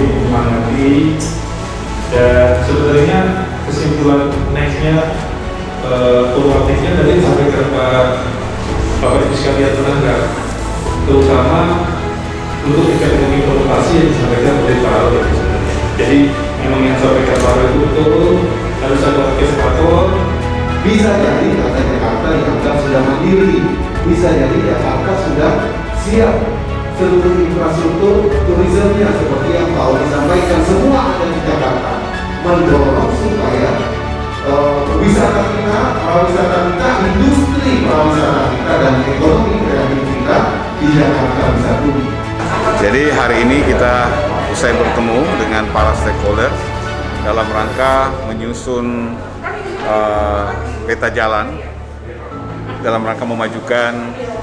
menyemangati. Dan sebenarnya kesimpulan nextnya peluang-nya tadi disampaikan Bapak Ibu sekalian penanggap, terutama untuk tingkat ekonomi inovasi yang disampaikan oleh Pak Aro. Jadi memang yang disampaikan Pak Aro itu betul, harus ada orkestrator. Bisa jadi kota Jakarta dianggap sudah mandiri, bisa jadi Jakarta sudah siap seluruh infrastruktur turismenya seperti yang Pak Aro disampaikan, semua ada di Jakarta, mendorong supaya wisata kita, pariwisata kita, industri pariwisata kita, dan ekonomi kreatif kita di Jakarta bisa tumbuh. Jadi hari ini kita usai bertemu dengan para stakeholder dalam rangka menyusun peta jalan dalam rangka memajukan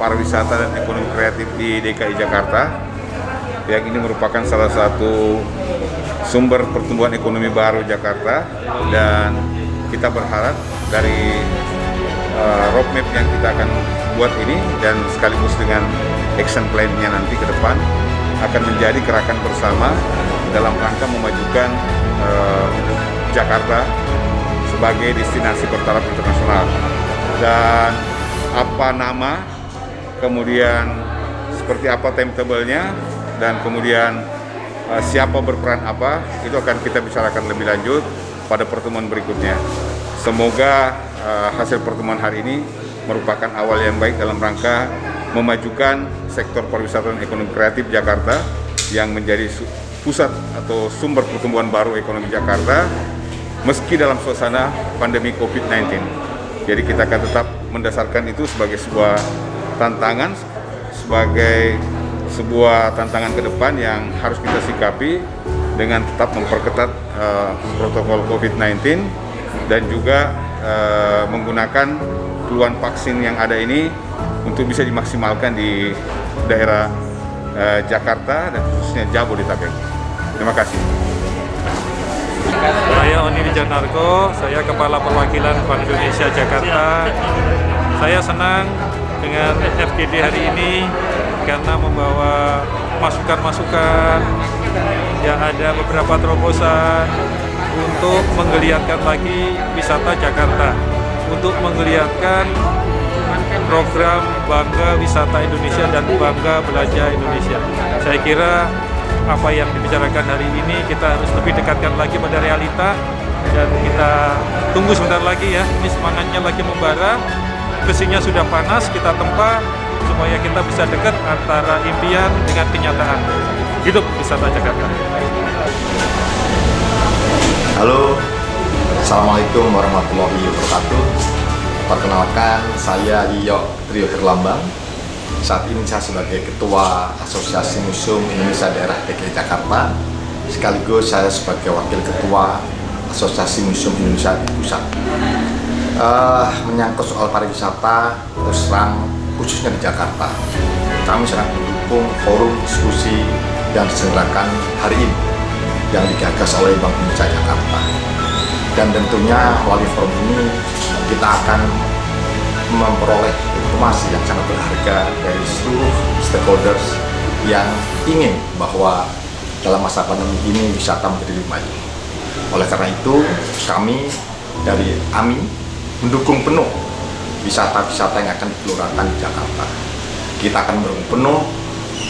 pariwisata dan ekonomi kreatif di DKI Jakarta. Yang ini merupakan salah satu sumber pertumbuhan ekonomi baru Jakarta, dan kita berharap dari roadmap yang kita akan buat ini dan sekaligus dengan action plan-nya nanti ke depan akan menjadi gerakan bersama dalam rangka memajukan Jakarta sebagai destinasi bertaraf internasional. Dan apa nama, kemudian seperti apa timetable-nya, dan kemudian siapa berperan apa, itu akan kita bicarakan lebih lanjut pada pertemuan berikutnya. Semoga hasil pertemuan hari ini merupakan awal yang baik dalam rangka memajukan sektor pariwisata dan ekonomi kreatif Jakarta yang menjadi pusat atau sumber pertumbuhan baru ekonomi Jakarta meski dalam suasana pandemi COVID-19. Jadi kita akan tetap mendasarkan itu sebagai sebuah tantangan, sebagai sebuah tantangan ke depan yang harus kita sikapi dengan tetap memperketat protokol COVID-19 dan juga menggunakan peluang vaksin yang ada ini untuk bisa dimaksimalkan di daerah Jakarta dan khususnya Jabodetabek. Terima kasih. Saya Oni Wijanarko, saya Kepala Perwakilan Bank Indonesia Jakarta. Saya senang dengan FGD hari ini karena membawa masukan-masukan, ya ada beberapa terobosan untuk menggeliatkan lagi wisata Jakarta, untuk menggeliatkan program Bangga Wisata Indonesia dan Bangga Belanja Indonesia. Saya kira apa yang dibicarakan hari ini kita harus lebih dekatkan lagi pada realita, dan kita tunggu sebentar lagi ya. Ini semangatnya lagi membara, besinya sudah panas, kita tempa supaya kita bisa dekat antara impian dengan kenyataan. Hidup wisata Jakarta. Halo, Assalamualaikum warahmatullahi wabarakatuh. Perkenalkan, saya Iyo Trio Herlambang. Saat ini saya sebagai Ketua Asosiasi Museum Indonesia Daerah DKI Jakarta, sekaligus saya sebagai Wakil Ketua Asosiasi Museum Indonesia di Pusat. Menyangkut soal pariwisata, terus terang khususnya di Jakarta, kami sangat mendukung forum diskusi yang diselenggarakan hari ini yang digagas oleh Bank Indonesia Jakarta. Dan tentunya melalui forum ini kita akan memperoleh informasi yang sangat berharga dari seluruh stakeholders yang ingin bahwa dalam masa pandemi ini wisata menjadi lebih maju. Oleh karena itu, kami dari AMI mendukung penuh wisata-wisata yang akan digelurakan di Jakarta. Kita akan mendukung penuh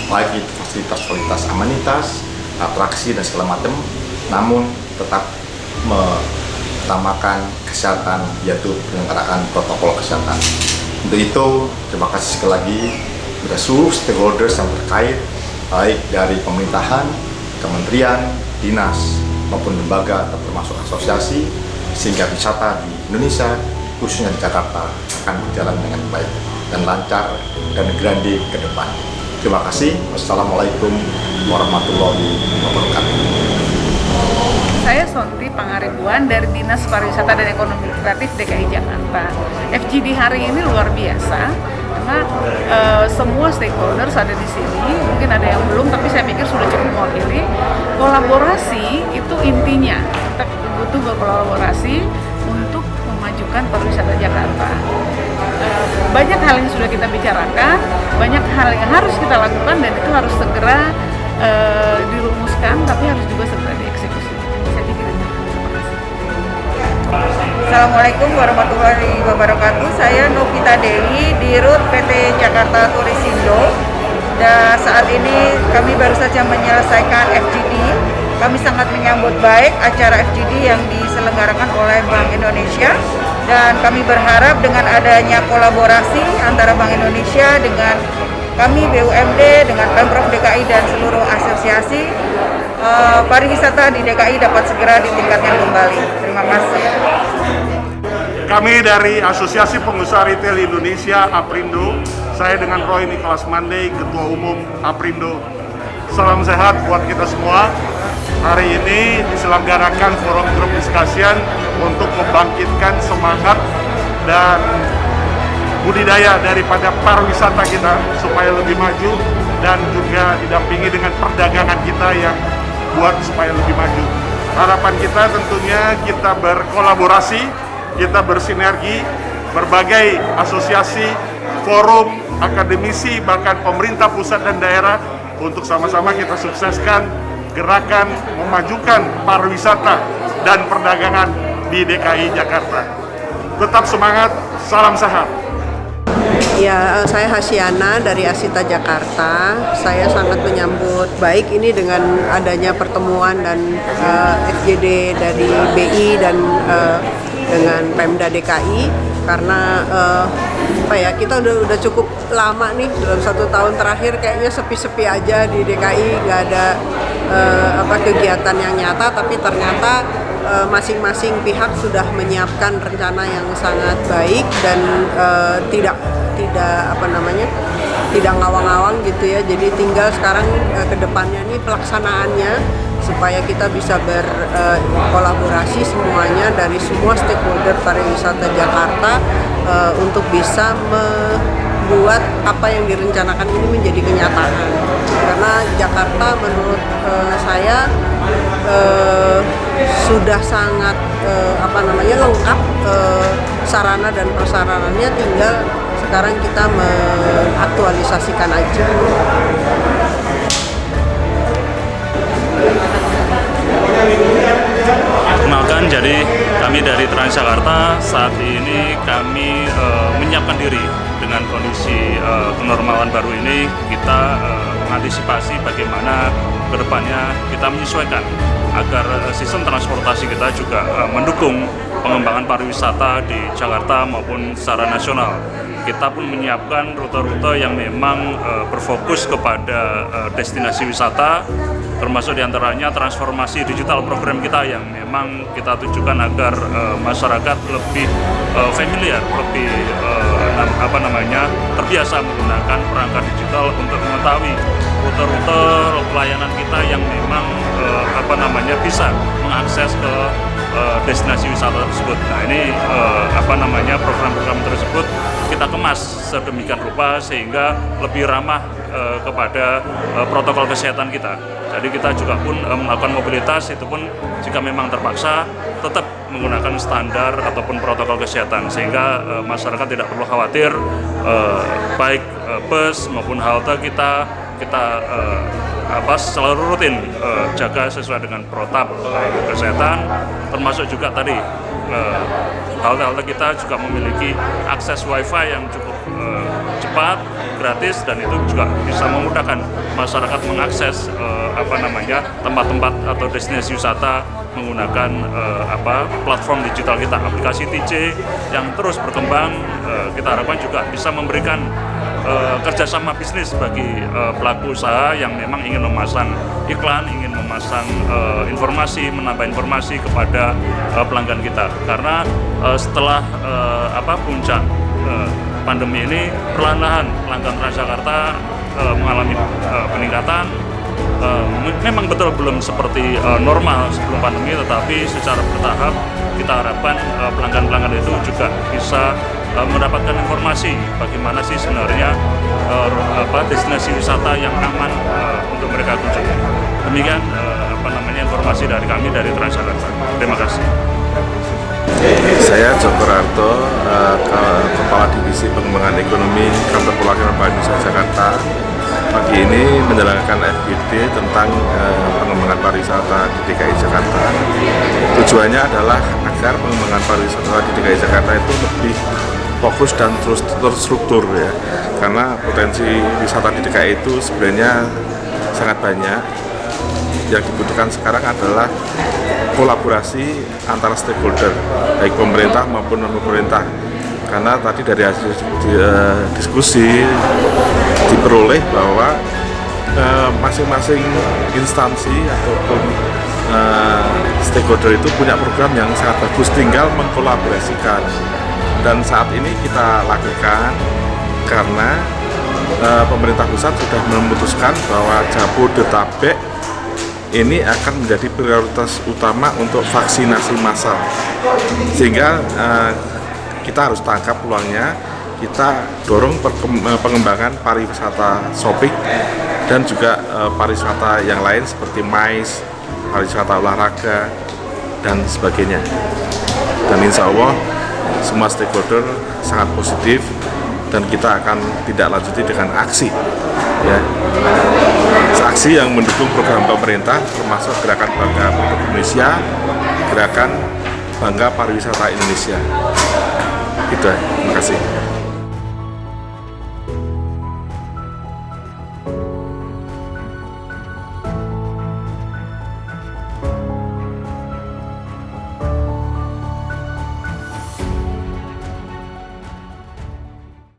baik itu fasilitas-fasilitas amenitas, atraksi dan segala macam, namun tetap mengutamakan kesehatan, yaitu penyelenggaraan protokol kesehatan. Untuk itu, terima kasih sekali lagi kepada seluruh stakeholders yang terkait, baik dari pemerintahan, kementerian, dinas, maupun lembaga atau termasuk asosiasi, sehingga wisata di Indonesia, khususnya di Jakarta, akan berjalan dengan baik dan lancar dan grande ke depan. Terima kasih. Wassalamualaikum warahmatullahi wabarakatuh. Saya Sonti Pangaribuan dari Dinas Pariwisata dan Ekonomi Kreatif DKI Jakarta. FGD hari ini luar biasa karena semua stakeholders ada di sini. Mungkin ada yang belum, tapi saya pikir sudah cukup mewakili. Kolaborasi itu intinya. Kita butuh berkolaborasi untuk memajukan pariwisata Jakarta. Banyak hal yang sudah kita bicarakan, banyak hal yang harus kita lakukan, dan itu harus segera dirumuskan, tapi harus juga segera dieksekusi. Saya pikir itu. Terima kasih. Assalamualaikum warahmatullahi wabarakatuh. Saya Novita Dewi, Dirut PT Jakarta Turisindo. Dan saat ini kami baru saja menyelesaikan FGD. Kami sangat menyambut baik acara FGD yang diselenggarakan oleh Bank Indonesia. Dan kami berharap dengan adanya kolaborasi antara Bank Indonesia dengan kami BUMD, dengan Pemprov DKI dan seluruh asosiasi pariwisata di DKI dapat segera ditingkatkan kembali. Terima kasih. Kami dari Asosiasi Pengusaha Retail Indonesia, Aprindo, saya dengan Roy Nicholas Mandey, Ketua Umum Aprindo. Salam sehat buat kita semua. Hari ini diselenggarakan forum grup discussion untuk membangkitkan semangat dan budidaya daripada pariwisata kita supaya lebih maju dan juga didampingi dengan perdagangan kita yang buat supaya lebih maju. Harapan kita tentunya kita berkolaborasi, kita bersinergi, berbagai asosiasi, forum, akademisi, bahkan pemerintah pusat dan daerah untuk sama-sama kita sukseskan gerakan memajukan pariwisata dan perdagangan di DKI Jakarta. Tetap semangat, salam sehat. Ya, saya Hasyana dari Asita Jakarta. Saya sangat menyambut baik ini dengan adanya pertemuan dan FGD dari BI dan dengan Pemda DKI karena kita udah cukup lama nih dalam 1 tahun terakhir kayaknya sepi-sepi aja di DKI, nggak ada kegiatan yang nyata, tapi ternyata masing-masing pihak sudah menyiapkan rencana yang sangat baik dan tidak ngawang-ngawang gitu ya. Jadi tinggal sekarang ke depannya nih pelaksanaannya supaya kita bisa berkolaborasi semuanya dari semua stakeholder pariwisata Jakarta untuk bisa membuat apa yang direncanakan ini menjadi kenyataan. Karena Jakarta menurut saya sudah sangat lengkap sarana dan prasarananya, tinggal sekarang kita mengaktualisasikan aja. Perkenalkan, jadi kami dari Transjakarta saat ini kami menyiapkan diri dengan kondisi kenormalan baru ini. Kita mengantisipasi bagaimana kedepannya kita menyesuaikan agar sistem transportasi kita juga mendukung pengembangan pariwisata di Jakarta maupun secara nasional. Kita pun menyiapkan rute-rute yang memang berfokus kepada destinasi wisata, termasuk diantaranya transformasi digital program kita yang memang kita tujukan agar masyarakat lebih familiar, lebih terbiasa menggunakan perangkat digital untuk mengetahui rute-rute pelayanan kita yang memang bisa mengakses ke destinasi wisata tersebut. Nah, ini program-program tersebut kita kemas sedemikian rupa sehingga lebih ramah kepada protokol kesehatan kita. Jadi kita juga pun melakukan mobilitas, itu pun jika memang terpaksa tetap menggunakan standar ataupun protokol kesehatan sehingga masyarakat tidak perlu khawatir, baik bus maupun halte kita selalu rutin jaga sesuai dengan protap kesehatan, termasuk juga tadi halte-halte kita juga memiliki akses wifi yang cukup cepat, gratis, dan itu juga bisa memudahkan masyarakat mengakses tempat-tempat atau destinasi wisata menggunakan platform digital kita, aplikasi TJ yang terus berkembang. Kita harapkan juga bisa memberikan kerjasama bisnis bagi pelaku usaha yang memang ingin memasang iklan, ingin memasang informasi, menambah informasi kepada pelanggan kita. Karena setelah puncak pandemi ini, perlahan-lahan pelanggan Transjakarta mengalami peningkatan. Memang betul belum seperti normal sebelum pandemi, tetapi secara bertahap kita harapkan pelanggan-pelanggan itu juga bisa mendapatkan informasi bagaimana sih sebenarnya destinasi wisata yang aman untuk mereka kunjungi. Demikian informasi dari kami dari Transjakarta. Terima kasih. Saya Joko Rarto, Kepala Divisi Pengembangan Ekonomi Kantor Perwakilan Bank Indonesia Jakarta. pagi ini menjalankan FGD tentang pengembangan pariwisata di DKI Jakarta. Tujuannya adalah agar pengembangan pariwisata di DKI Jakarta itu lebih fokus dan terus terstruktur ya, karena potensi wisata di DKI itu sebenarnya sangat banyak. Yang dibutuhkan sekarang adalah kolaborasi antara stakeholder, baik pemerintah maupun non-pemerintah. Karena tadi dari hasil diskusi diperoleh bahwa masing-masing instansi ataupun stakeholder itu punya program yang sangat bagus, tinggal mengkolaborasikan. Dan saat ini kita lakukan karena pemerintah pusat sudah memutuskan bahwa Jabodetabek ini akan menjadi prioritas utama untuk vaksinasi massal, sehingga kita harus tangkap peluangnya. Kita dorong pengembangan pariwisata shopping dan juga pariwisata yang lain seperti MICE, pariwisata olahraga dan sebagainya. Dan insya Allah semua stakeholder sangat positif dan kita akan tidak lanjuti dengan aksi ya. Aksi yang mendukung program pemerintah termasuk gerakan Bangga Produk Indonesia, gerakan Bangga Pariwisata Indonesia. Itu, terima kasih.